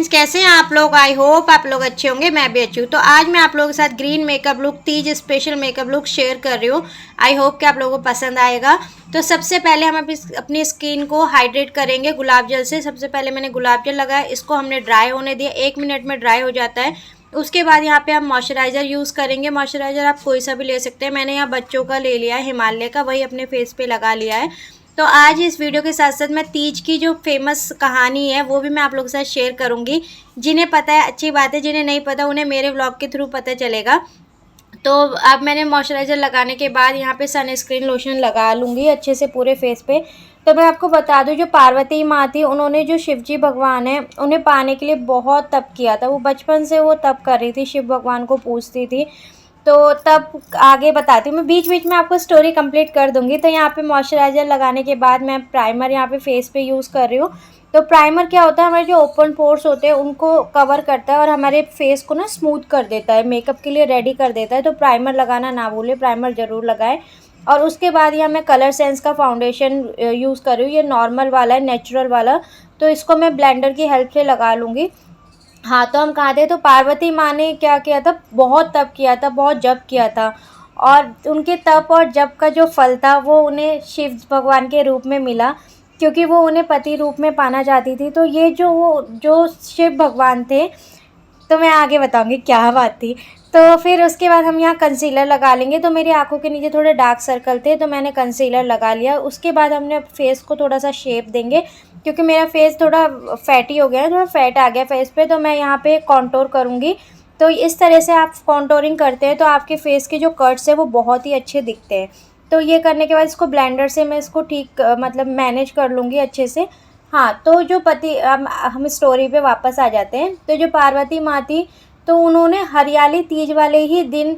Friends, कैसे हैं आप लोग। आई होप आप लोग अच्छे होंगे, मैं भी अच्छी हूँ। तो आज मैं आप लोगों के साथ green makeup look, Teej special makeup look share कर रही हूँ। आई होप कि आप लोगों को पसंद आएगा। तो सबसे पहले हम अपनी स्किन को हाइड्रेट करेंगे गुलाब जल से। सबसे पहले मैंने गुलाब जल लगाया, इसको हमने ड्राई होने दिया, 1 मिनट में ड्राई हो जाता है। उसके बाद यहाँ पे हम मॉइस्चराइज़र यूज़ करेंगे। मॉइस्चराइज़र आप कोई सा भी ले सकते हैं। मैंने यहाँ बच्चों का ले लिया है, हिमालय का, वही अपने फेस पे लगा लिया है। तो आज इस वीडियो के साथ साथ मैं तीज की जो फेमस कहानी है वो भी मैं आप लोगों के साथ शेयर करूंगी। जिन्हें पता है अच्छी बात है, जिन्हें नहीं पता उन्हें मेरे व्लॉग के थ्रू पता चलेगा। तो अब मैंने मॉइस्चराइज़र लगाने के बाद यहाँ पे सनस्क्रीन लोशन लगा लूँगी अच्छे से पूरे फेस पे। तो मैं आपको बता दूँ, जो पार्वती माँ थी उन्होंने जो शिवजी भगवान है उन्हें पाने के लिए बहुत तप किया था। वो बचपन से वो तप कर रही थी, शिव भगवान को पूजती थी। तो तब आगे बताती हूँ, मैं बीच बीच में आपको स्टोरी कंप्लीट कर दूँगी। तो यहाँ पे मॉइस्चराइज़र लगाने के बाद मैं प्राइमर यहाँ पे फेस पे यूज़ कर रही हूँ। तो प्राइमर क्या होता है, हमारे जो ओपन पोर्स होते हैं उनको कवर करता है और हमारे फेस को ना स्मूथ कर देता है, मेकअप के लिए रेडी कर देता है। तो प्राइमर लगाना ना भूलें, प्राइमर ज़रूर लगाएं। और उसके बाद यहाँ मैं कलर सेंस का फाउंडेशन यूज़ कर रही हूँ। ये नॉर्मल वाला है, नेचुरल वाला। तो इसको मैं ब्लेंडर की हेल्प से लगा लूँगी। हाँ, तो हम कहाँ थे, तो पार्वती माँ ने क्या किया था, बहुत तप किया था, बहुत जप किया था। और उनके तप और जप का जो फल था वो उन्हें शिव भगवान के रूप में मिला, क्योंकि वो उन्हें पति रूप में पाना चाहती थी। तो ये जो शिव भगवान थे, तो मैं आगे बताऊंगी क्या बात थी। तो फिर उसके बाद हम यहाँ कंसीलर लगा लेंगे। तो मेरी आंखों के नीचे थोड़े डार्क सर्कल थे, तो मैंने कंसीलर लगा लिया। उसके बाद हमने फेस को थोड़ा सा शेप देंगे, क्योंकि मेरा फेस थोड़ा फैटी हो गया है, थोड़ा फैट आ गया फेस पे। तो मैं यहाँ पे कॉन्टोर करूँगी। तो इस तरह से आप कॉन्टोरिंग करते हैं तो आपके फेस के जो कट्स है वो बहुत ही अच्छे दिखते हैं। तो ये करने के बाद इसको ब्लेंडर से मैं इसको ठीक मतलब मैनेज कर लूँगी अच्छे से। हाँ, तो जो पति हम स्टोरी पे वापस आ जाते हैं। तो जो पार्वती माँ थी, तो उन्होंने हरियाली तीज वाले ही दिन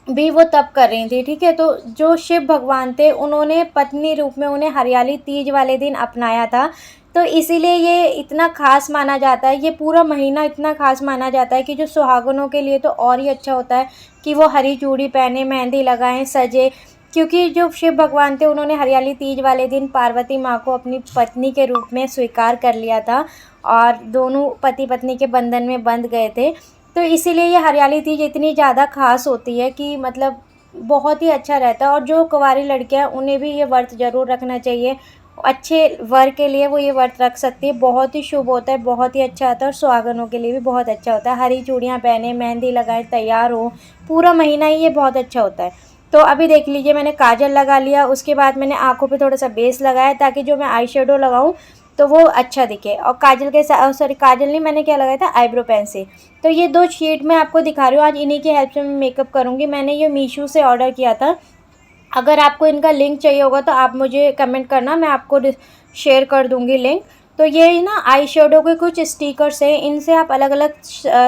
भी वो तप कर रही थी, ठीक है। तो जो शिव भगवान थे उन्होंने पत्नी रूप में उन्हें हरियाली तीज वाले दिन अपनाया था। तो इसीलिए ये इतना खास माना जाता है, ये पूरा महीना इतना खास माना जाता है कि जो सुहागनों के लिए तो और ही अच्छा होता है कि वो हरी चूड़ी पहने, मेहंदी लगाएं, सजे। क्योंकि जो शिव भगवान थे उन्होंने हरियाली तीज वाले दिन पार्वती माँ को अपनी पत्नी के रूप में स्वीकार कर लिया था और दोनों पति पत्नी के बंधन में बंध गए थे। तो इसीलिए ये हरियाली तीज इतनी ज़्यादा खास होती है कि मतलब बहुत ही अच्छा रहता है। और जो कुंवारी लड़कियां हैं उन्हें भी ये व्रत ज़रूर रखना चाहिए। अच्छे वर के लिए वो ये व्रत रख सकती है, बहुत ही शुभ होता है, बहुत ही अच्छा होता है। और सुहागनों के लिए भी बहुत अच्छा होता है। हरी चूड़ियाँ पहने, मेहंदी लगाएं, तैयार हो, पूरा महीना ही ये बहुत अच्छा होता है। तो अभी देख लीजिए, मैंने काजल लगा लिया, उसके बाद मैंने आँखों पे थोड़ा सा बेस लगाया ताकि जो मैं आई शेडो लगाऊँ तो वो अच्छा दिखे। और काजल के साथ, सॉरी काजल नहीं, मैंने क्या लगाया था, आईब्रो पेन से। तो ये 2 शेड मैं आपको दिखा रही हूँ, आज इन्हीं की हेल्प से मैं मेकअप करूँगी। मैंने ये मीशो से ऑर्डर किया था। अगर आपको इनका लिंक चाहिए होगा तो आप मुझे कमेंट करना, मैं आपको शेयर कर दूँगी लिंक। तो ये ना आई शेडो के कुछ स्टिकर्स हैं, इनसे आप अलग अलग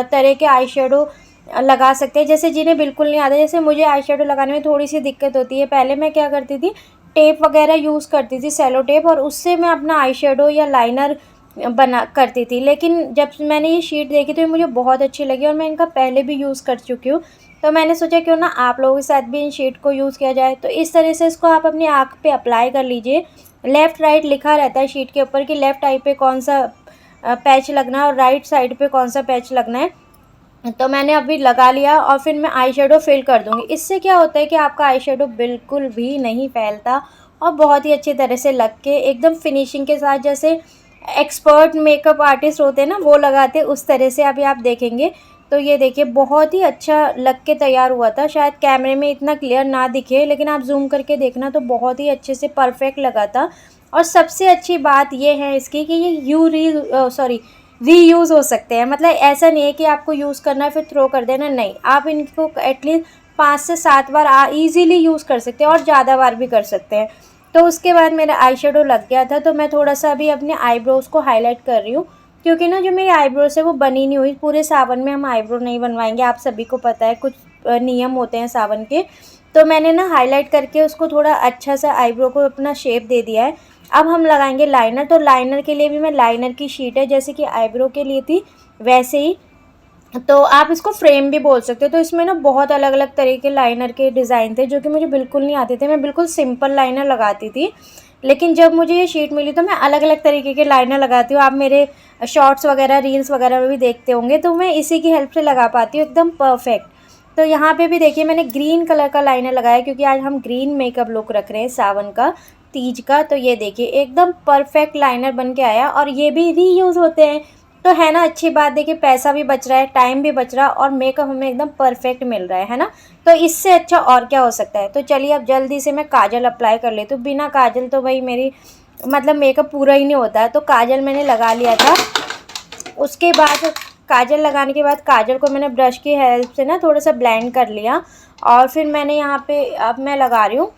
तरह के आई शेडो लगा सकते हैं। जैसे जिन्हें बिल्कुल नहीं आता, जैसे मुझे आई शेडो लगाने में थोड़ी सी दिक्कत होती है, पहले मैं क्या करती थी, टेप वगैरह यूज़ करती थी, सेलो टेप, और उससे मैं अपना आई शेडो या लाइनर बना करती थी। लेकिन जब मैंने ये शीट देखी तो ये मुझे बहुत अच्छी लगी और मैं इनका पहले भी यूज़ कर चुकी हूँ। तो मैंने सोचा क्यों ना आप लोगों के साथ भी इन शीट को यूज़ किया जाए। तो इस तरह से इसको आप अपनी आँख पे अप्लाई कर लीजिए। लेफ़्ट राइट लिखा रहता है शीट के ऊपर कि लेफ़्ट आई पे कौन सा पैच लगना है और राइट साइड पे कौन सा पैच लगना है। तो मैंने अभी लगा लिया और फिर मैं आई शेडो फिल कर दूँगी। इससे क्या होता है कि आपका आई शेडो बिल्कुल भी नहीं फैलता और बहुत ही अच्छी तरह से लग के एकदम फिनिशिंग के साथ, जैसे एक्सपर्ट मेकअप आर्टिस्ट होते हैं ना वो लगाते हैं, उस तरह से अभी आप देखेंगे। तो ये देखिए, बहुत ही अच्छा लग के तैयार हुआ था। शायद कैमरे में इतना क्लियर ना दिखे, लेकिन आप जूम करके देखना तो बहुत ही अच्छे से परफेक्ट लगा था। और सबसे अच्छी बात ये है इसकी कि ये रीयूज़ हो सकते हैं। मतलब ऐसा नहीं है कि आपको यूज़ करना है फिर थ्रो कर देना, नहीं, आप इनको एटलीस्ट 5 से 7 बार ईज़िली यूज़ कर सकते हैं और ज़्यादा बार भी कर सकते हैं। तो उसके बाद मेरा आई शेडो लग गया था, तो मैं थोड़ा सा अभी अपने आईब्रोज़ को हाईलाइट कर रही हूँ, क्योंकि ना जो मेरी आईब्रोज़ है वो बनी नहीं हुई। पूरे सावन में हम आईब्रो नहीं बनवाएंगे, आप सभी को पता है, कुछ नियम होते हैं सावन के। तो मैंने ना हाईलाइट करके उसको थोड़ा अच्छा सा आईब्रो को अपना शेप दे दिया है। अब हम लगाएंगे लाइनर। तो लाइनर के लिए भी मैं लाइनर की शीट है, जैसे कि आईब्रो के लिए थी वैसे ही, तो आप इसको फ्रेम भी बोल सकते हो। तो इसमें ना बहुत अलग अलग तरह के लाइनर के डिज़ाइन थे जो कि मुझे बिल्कुल नहीं आते थे। मैं बिल्कुल सिंपल लाइनर लगाती थी, लेकिन जब मुझे ये शीट मिली तो मैं अलग अलग तरीके के लाइनर लगाती हूँ। आप मेरे शॉर्ट्स वगैरह रील्स वगैरह में भी देखते होंगे, तो मैं इसी की हेल्प से लगा पाती हूँ एकदम परफेक्ट। तो यहाँ पे भी देखिए मैंने ग्रीन कलर का लाइनर लगाया, क्योंकि आज हम ग्रीन मेकअप लुक रख रहे हैं सावन का, तीज का। तो ये देखिए एकदम परफेक्ट लाइनर बन के आया, और ये भी रीयूज़ होते हैं, तो है ना अच्छी बात। देखिए पैसा भी बच रहा है, टाइम भी बच रहा है, और मेकअप हमें एकदम परफेक्ट मिल रहा है ना। तो इससे अच्छा और क्या हो सकता है। तो चलिए अब जल्दी से मैं काजल अप्लाई कर लेती हूँ। बिना काजल तो भाई मेरी मतलब मेकअप पूरा ही नहीं होता है। तो काजल मैंने लगा लिया था। उसके बाद काजल लगाने के बाद काजल को मैंने ब्रश की हेल्प से ना थोड़ा सा ब्लेंड कर लिया, और फिर मैंने यहाँ पे अब मैं लगा रही हूँ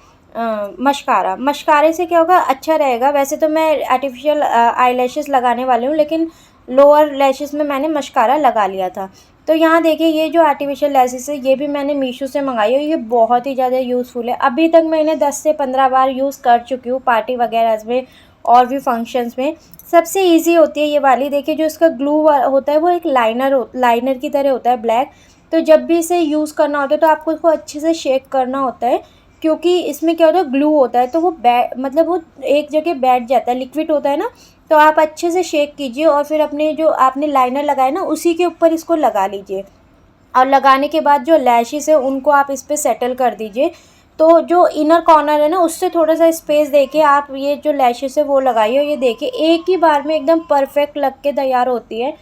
मस्कारा। मस्कारे से क्या होगा, अच्छा रहेगा। वैसे तो मैं आर्टिफिशियल आईलैशेस लगाने वाली हूँ, लेकिन लोअर लैशेस में मैंने मस्कारा लगा लिया था। तो यहाँ देखिए ये जो आर्टिफिशियल लैशेस है ये भी मैंने मीशो से मंगाई है। ये बहुत ही ज़्यादा यूज़फुल है। अभी तक मैं इन्हें 10 से 15 बार यूज़ कर चुकी हूँ, पार्टी वगैरह में और भी फंक्शंस में। सबसे इजी होती है ये वाली। देखिए जो इसका ग्लू होता है वो एक लाइनर की तरह होता है ब्लैक। तो जब भी इसे यूज़ करना होता है तो आपको इसको अच्छे से शेक करना होता है, क्योंकि इसमें क्या होता है ग्लू होता है, तो वो मतलब वो एक जगह बैठ जाता है, लिक्विड होता है ना। तो आप अच्छे से शेक कीजिए, और फिर अपने जो आपने लाइनर लगाया ना उसी के ऊपर इसको लगा लीजिए, और लगाने के बाद जो लैशेस है उनको आप इस पर सेटल कर दीजिए। तो जो इनर कॉर्नर है ना उससे थोड़ा सा स्पेस देके आप ये जो लैशेस है वो लगाइए। ये देखिए एक ही बार में एकदम परफेक्ट लग के तैयार होती है,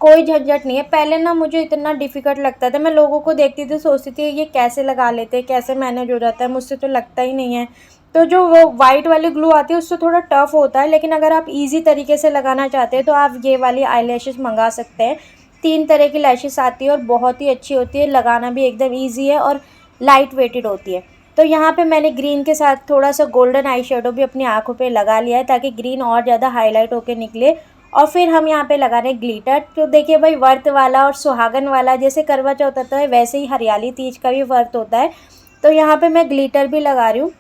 कोई झंझट नहीं है। पहले ना मुझे इतना डिफ़िकल्ट लगता था, मैं लोगों को देखती थी सोचती थी ये कैसे लगा लेते हैं, कैसे मैनेज हो जाता है, मुझसे तो लगता ही नहीं है। तो जो वो वाइट वाली ग्लू आती है उससे थोड़ा टफ होता है, लेकिन अगर आप इजी तरीके से लगाना चाहते हैं तो आप ये वाली आई लैशेस मंगा सकते हैं। 3 तरह की लैशेस आती है और बहुत ही अच्छी होती है, लगाना भी एकदम ईजी है और लाइट वेटेड होती है। तो यहाँ पे मैंने ग्रीन के साथ थोड़ा सा गोल्डन आई शेडो भी अपनी आँखों पे लगा लिया है, ताकि ग्रीन और ज़्यादा हाईलाइट होके निकले। और फिर हम यहाँ पे लगा रहे हैं ग्लिटर। तो देखिए भाई वर्त वाला और सुहागन वाला जैसे करवा चौथ होता है, वैसे ही हरियाली तीज का भी वर्त होता है। तो यहाँ पे मैं ग्लिटर भी लगा रही हूँ,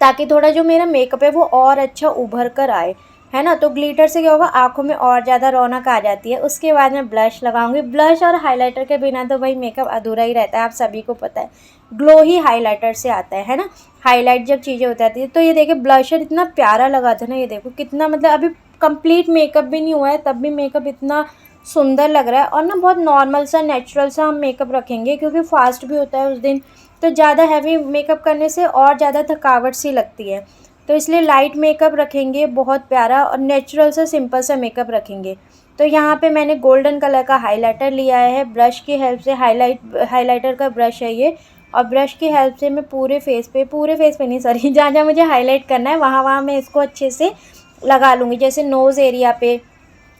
ताकि थोड़ा जो मेरा मेकअप है वो और अच्छा उभर कर आए, है ना। तो ग्लिटर से क्या होगा, आँखों में और ज़्यादा रौनक आ जाती है। उसके बाद मैं ब्लश लगाऊंगी। ब्लश और हाइलाइटर के बिना तो भाई मेकअप अधूरा ही रहता है, आप सभी को पता है। ग्लो ही हाइलाइटर से आता है ना। हाईलाइट जब चीज़ें हो जाती है। तो ये देखिए ब्लशर इतना प्यारा लगा था ना, ये देखो कितना, मतलब अभी कंप्लीट मेकअप भी नहीं हुआ है तब भी मेकअप इतना सुंदर लग रहा है। और ना बहुत नॉर्मल सा नेचुरल सा हम मेकअप रखेंगे, क्योंकि फास्ट भी होता है उस दिन। तो ज़्यादा हैवी मेकअप करने से और ज़्यादा थकावट सी लगती है, तो इसलिए लाइट मेकअप रखेंगे, बहुत प्यारा और नेचुरल सा सिंपल सा मेकअप रखेंगे। तो यहाँ पे मैंने गोल्डन कलर का हाइलाइटर लिया है, ब्रश की हेल्प से। हाइलाइटर का ब्रश है ये, और ब्रश की हेल्प से मैं पूरे फेस पे नहीं सॉरी, जहाँ जहाँ मुझे हाईलाइट करना है वहाँ वहाँ मैं इसको अच्छे से लगा लूँगी। जैसे नोज़ एरिया पे,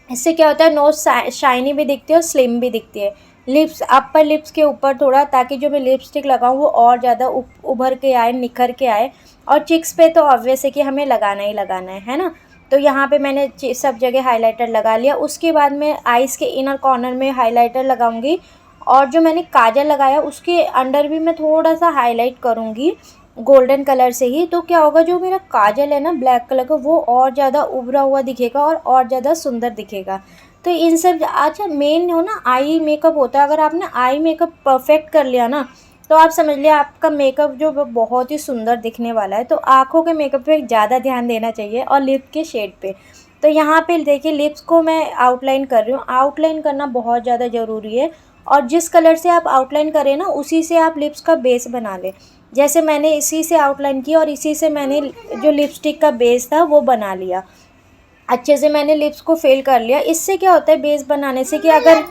इससे क्या होता है नोज़ शाइनी भी दिखती है और स्लिम भी दिखती है। लिप्स, अपर लिप्स के ऊपर थोड़ा, ताकि जो मैं लिपस्टिक लगाऊँ वो और ज़्यादा उभर के आए, निखर के आए। और चिक्स पे तो ऑब्वियस है कि हमें लगाना ही लगाना है ना। तो यहाँ पे मैंने सब जगह हाइलाइटर लगा लिया। उसके बाद मैं आइज़ के इनर कॉर्नर में हाइलाइटर लगाऊंगी, और जो मैंने काजल लगाया उसके अंडर भी मैं थोड़ा सा हाईलाइट करूँगी गोल्डन कलर से ही। तो क्या होगा, जो मेरा काजल है ना ब्लैक कलर का, वो और ज़्यादा उभरा हुआ दिखेगा और ज़्यादा सुंदर दिखेगा। तो इन सब, अच्छा मेन हो ना आई मेकअप होता है। अगर आपने आई मेकअप परफेक्ट कर लिया ना, तो आप समझ लिया आपका मेकअप जो बहुत ही सुंदर दिखने वाला है। तो आँखों के मेकअप पे ज़्यादा ध्यान देना चाहिए, और लिप के शेड पे। तो यहाँ पे देखिए लिप्स को मैं आउटलाइन कर रही हूँ। आउटलाइन करना बहुत ज़्यादा ज़रूरी है, और जिस कलर से आप आउटलाइन करें ना उसी से आप लिप्स का बेस बना लें। जैसे मैंने इसी से आउटलाइन किया, और इसी से मैंने जो लिपस्टिक का बेस था वो बना लिया। अच्छे से मैंने लिप्स को फिल कर लिया। इससे क्या होता है बेस बनाने से, कि अगर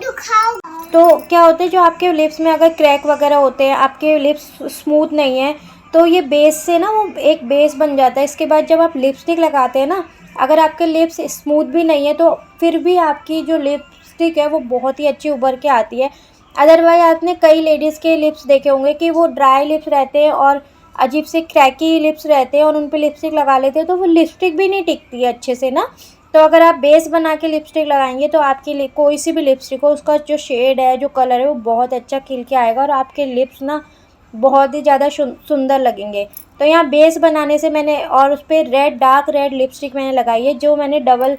तो क्या होता है जो आपके लिप्स में अगर क्रैक वगैरह होते हैं, आपके लिप्स स्मूथ नहीं है, तो ये बेस से ना वो एक बेस बन जाता है। इसके बाद जब आप लिपस्टिक लगाते हैं ना, अगर आपके लिप्स स्मूथ भी नहीं है तो फिर भी आपकी जो लिपस्टिक है वो बहुत ही अच्छी उभर के आती है। अदरवाइज आपने कई लेडीज़ के लिप्स देखे होंगे कि वो ड्राई लिप्स रहते हैं और अजीब से क्रैकी लिप्स रहते हैं, और उन पे लिपस्टिक लगा लेते हैं तो वो लिपस्टिक भी नहीं टिकती है अच्छे से ना। तो अगर आप बेस बना के लिपस्टिक लगाएंगे तो आपकी कोई सी भी लिपस्टिक हो, उसका जो शेड है, जो कलर है, वो बहुत अच्छा खिल के आएगा, और आपके लिप्स ना बहुत ही ज़्यादा सुंदर लगेंगे। तो यहाँ बेस बनाने से मैंने, और उस पर डार्क रेड लिपस्टिक मैंने लगाई है। जो मैंने डबल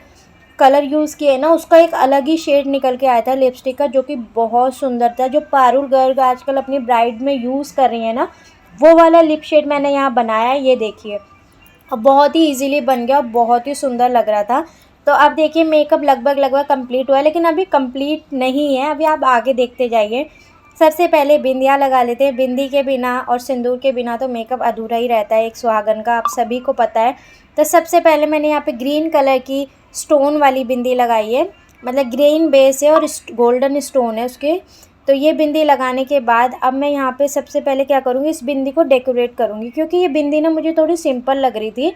कलर यूज़ किए ना, उसका एक अलग ही शेड निकल के आया था लिपस्टिक का, जो कि बहुत सुंदर था। जो पारुल गर्ग आजकल अपनी ब्राइड में यूज़ कर रही है ना, वो वाला लिप शेड मैंने यहाँ बनाया है। ये देखिए अब बहुत ही इजीली बन गया, बहुत ही सुंदर लग रहा था। तो अब देखिए मेकअप लगभग कंप्लीट हुआ है, लेकिन अभी कंप्लीट नहीं है, अभी आप आगे देखते जाइए। सबसे पहले बिंदिया लगा लेते हैं। बिंदी के बिना और सिंदूर के बिना तो मेकअप अधूरा ही रहता है एक सुहागन का, आप सभी को पता है। तो सबसे पहले मैंने यहाँ पे ग्रीन कलर की स्टोन वाली बिंदी लगाई है, मतलब ग्रीन बेस है और गोल्डन स्टोन है उसके। तो ये बिंदी लगाने के बाद अब मैं यहाँ पे सबसे पहले क्या करूँगी, इस बिंदी को डेकोरेट करूँगी, क्योंकि ये बिंदी ना मुझे थोड़ी सिंपल लग रही थी।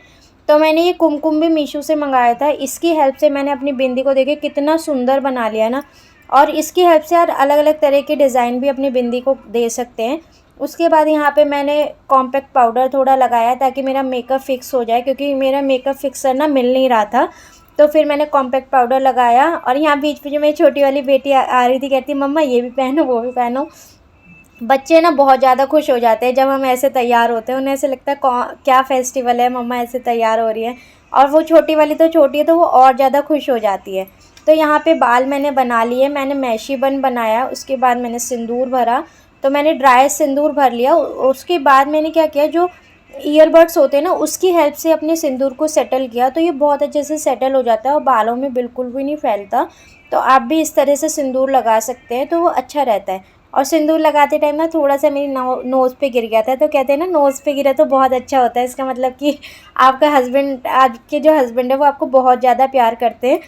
तो मैंने ये कुमकुम भी मीशो से मंगाया था, इसकी हेल्प से मैंने अपनी बिंदी को देखिए कितना सुंदर बना लिया ना। और इसकी हेल्प से यार अलग अलग तरह के डिज़ाइन भी अपनी बिंदी को दे सकते हैं। उसके बाद यहाँ पे मैंने कॉम्पैक्ट पाउडर थोड़ा लगाया ताकि मेरा मेकअप फिक्स हो जाए, क्योंकि मेरा मेकअप फिक्सर ना मिल नहीं रहा था। तो फिर मैंने कॉम्पैक्ट पाउडर लगाया, और यहाँ बीच में जो मेरी छोटी वाली बेटी आ रही थी, कहती मम्मा ये भी पहनो वो भी पहनो। बच्चे ना बहुत ज़्यादा खुश हो जाते हैं जब हम ऐसे तैयार होते हैं, उन्हें ऐसे लगता है क्या फेस्टिवल है, मम्मा ऐसे तैयार हो रही है। और वो छोटी वाली तो छोटी है तो वो और ज़्यादा खुश हो जाती है। तो यहाँ पे बाल मैंने बना लिए, मैंने मैशी बन बनाया, उसके बाद मैंने सिंदूर भरा। तो मैंने ड्राई सिंदूर भर लिया। उसके बाद मैंने क्या किया, जो ईयरबड्स होते हैं ना उसकी हेल्प से अपने सिंदूर को सेटल किया, तो ये बहुत अच्छे से सेटल हो जाता है और बालों में बिल्कुल भी नहीं फैलता। तो आप भी इस तरह से सिंदूर लगा सकते हैं, तो वो अच्छा रहता है। और सिंदूर लगाते टाइम ना थोड़ा सा मेरी नोज़ पे गिर गया था, तो कहते हैं ना नोज़ पे गिरा तो बहुत अच्छा होता है, इसका मतलब कि आपका हस्बैंड, आपके जो हस्बैंड है वो आपको बहुत ज़्यादा प्यार करते हैं।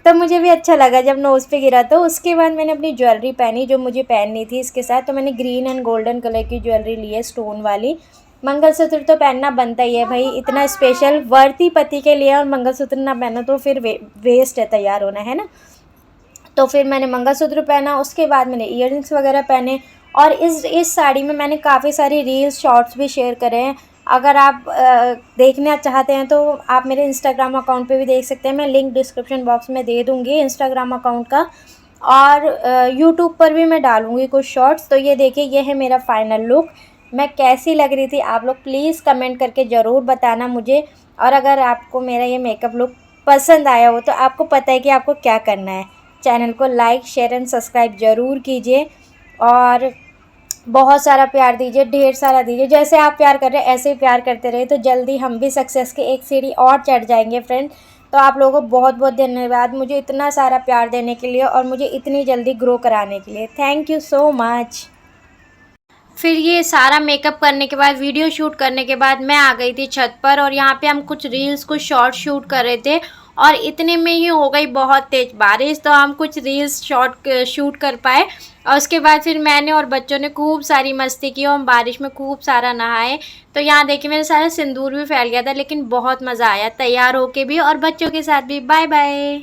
तो मुझे भी अच्छा लगा जब नोज़ पे गिरा। तो उसके बाद मैंने अपनी ज्वेलरी पहनी जो मुझे पहननी थी इसके साथ। तो मैंने ग्रीन एंड गोल्डन कलर की ज्वेलरी ली है, स्टोन वाली। मंगलसूत्र तो पहनना बनता ही है भाई, इतना स्पेशल वर्ती पति के लिए, और मंगलसूत्र ना पहनो तो फिर वेस्ट है तैयार होना, है ना। तो फिर मैंने मंगलसूत्र पहना, उसके बाद मैंने इयररिंग्स वगैरह पहने। और इस साड़ी में मैंने काफ़ी सारी रील्स शॉर्ट्स भी शेयर करे हैं। अगर आप देखना चाहते हैं तो आप मेरे इंस्टाग्राम अकाउंट पे भी देख सकते हैं, मैं लिंक डिस्क्रिप्शन बॉक्स में दे दूँगी इंस्टाग्राम अकाउंट का। और यूट्यूब पर भी मैं डालूँगी कुछ शॉर्ट्स। तो ये देखिए, ये है मेरा फाइनल लुक। मैं कैसी लग रही थी आप लोग प्लीज़ कमेंट करके ज़रूर बताना मुझे। और अगर आपको मेरा ये मेकअप लुक पसंद आया हो तो आपको पता है कि आपको क्या करना है, चैनल को लाइक शेयर एंड सब्सक्राइब ज़रूर कीजिए, और बहुत सारा प्यार दीजिए, ढेर सारा दीजिए। जैसे आप प्यार कर रहे हैं ऐसे ही प्यार करते रहे तो जल्दी हम भी सक्सेस के एक सीढ़ी और चढ़ जाएंगे फ्रेंड। तो आप लोगों को बहुत बहुत धन्यवाद मुझे इतना सारा प्यार देने के लिए और मुझे इतनी जल्दी ग्रो कराने के लिए। Thank you so much. फिर ये सारा मेकअप करने के बाद, वीडियो शूट करने के बाद मैं आ गई थी छत पर, और यहाँ पे हम कुछ रील्स कुछ शॉर्ट शूट कर रहे थे। और इतने में ही हो गई बहुत तेज़ बारिश, तो हम कुछ रील्स शॉर्ट शूट कर पाए। और उसके बाद फिर मैंने और बच्चों ने खूब सारी मस्ती की और हम बारिश में खूब सारा नहाए। तो यहाँ देखिए मेरा सारा सिंदूर भी फैल गया था, लेकिन बहुत मज़ा आया तैयार होके भी और बच्चों के साथ भी। Bye bye.